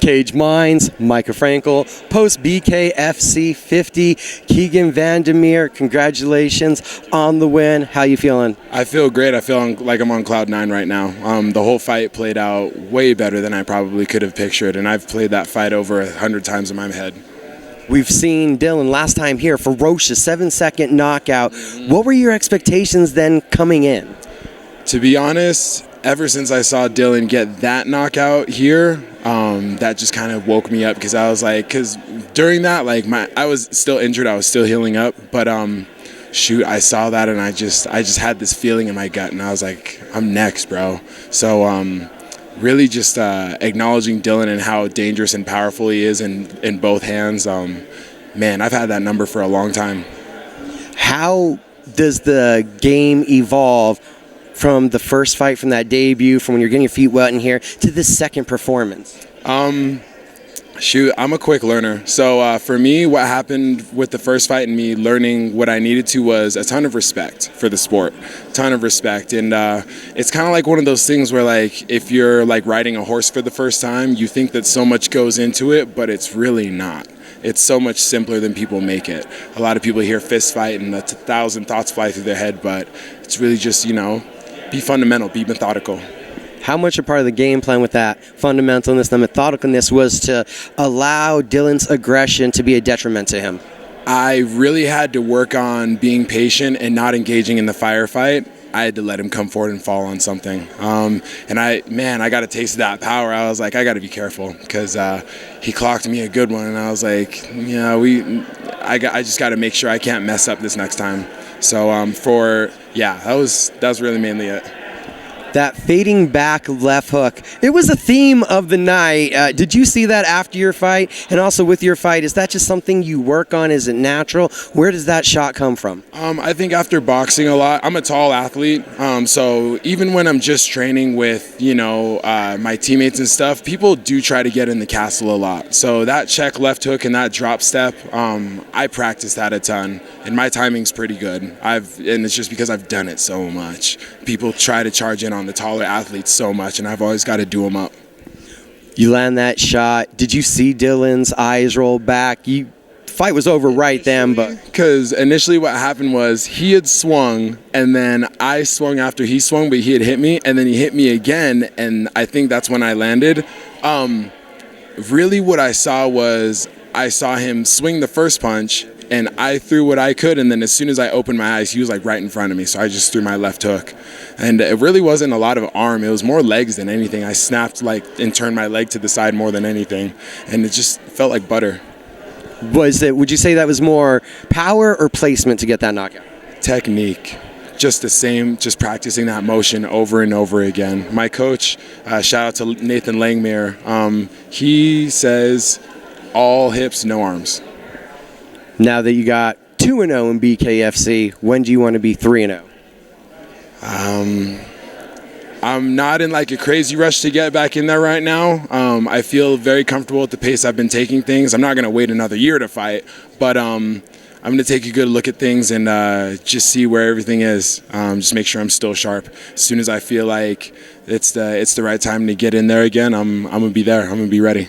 Cage Mines, Micah Frankel, post BKFC 50, Keegan Vandermeer, congratulations on the win. How you feeling? I feel great. I feel like I'm on cloud 9 right now. The whole fight played out way better than I probably could have pictured, and I've played that fight over 100 times in my head. We've seen Dillion last time here, ferocious 7-second knockout. What were your expectations then coming in? To be honest, ever since I saw Dillion get that knockout here, that just kind of woke me up, because I was like, because during that, like, I was still injured, I was still healing up, but shoot, I saw that and I just had this feeling in my gut, and I was like, I'm next, bro. So really just acknowledging Dillion and how dangerous and powerful he is in both hands. Man, I've had that number for a long time. How does the game evolve from the first fight, from that debut, from when you're getting your feet wet in here, to this second performance? Shoot, I'm a quick learner. So for me, what happened with the first fight and me learning what I needed to was a ton of respect for the sport, ton of respect. And it's kind of like one of those things where, like, if you're like riding a horse for the first time, you think that so much goes into it, but it's really not. It's so much simpler than people make it. A lot of people hear fist fight and 1,000 thoughts fly through their head, but it's really just, be fundamental, be methodical. How much a part of the game plan with that fundamentalness, the methodicalness, was to allow Dillion's aggression to be a detriment to him? I really had to work on being patient and not engaging in the firefight. I had to let him come forward and fall on something. And I got a taste of that power. I was like, I got to be careful, because he clocked me a good one, and I was like, I just got to make sure I can't mess up this next time. So that was really mainly it. That fading back left hook, it was a theme of the night. Did you see that after your fight? And also with your fight, is that just something you work on? Is it natural? Where does that shot come from? I think after boxing a lot, I'm a tall athlete. So even when I'm just training with, my teammates and stuff, people do try to get in the castle a lot. So that check left hook and that drop step, I practice that a ton. And my timing's pretty good. And it's just because I've done it so much. People try to charge in on the taller athletes so much, and I've always got to do them up. You land that shot. Did you see Dillion's eyes roll back? Fight was over right then, but because initially what happened was he had swung, and then I swung after he swung, but he had hit me, and then he hit me again, and I think that's when I landed. Really what I saw was I saw him swing the first punch, and I threw what I could, and then as soon as I opened my eyes, he was like right in front of me, so I just threw my left hook. And it really wasn't a lot of arm, it was more legs than anything. I snapped and turned my leg to the side more than anything, and it just felt like butter. Would you say that was more power or placement to get that knockout? Technique. Just the same, just practicing that motion over and over again. My coach, shout out to Nathan Langmuir, he says all hips, no arms. Now that you got 2-0 in BKFC, when do you want to be 3-0? I'm not in like a crazy rush to get back in there right now. I feel very comfortable at the pace I've been taking things. I'm not going to wait another year to fight, but I'm going to take a good look at things and just see where everything is. Just make sure I'm still sharp. As soon as I feel like it's the right time to get in there again, I'm going to be there. I'm going to be ready.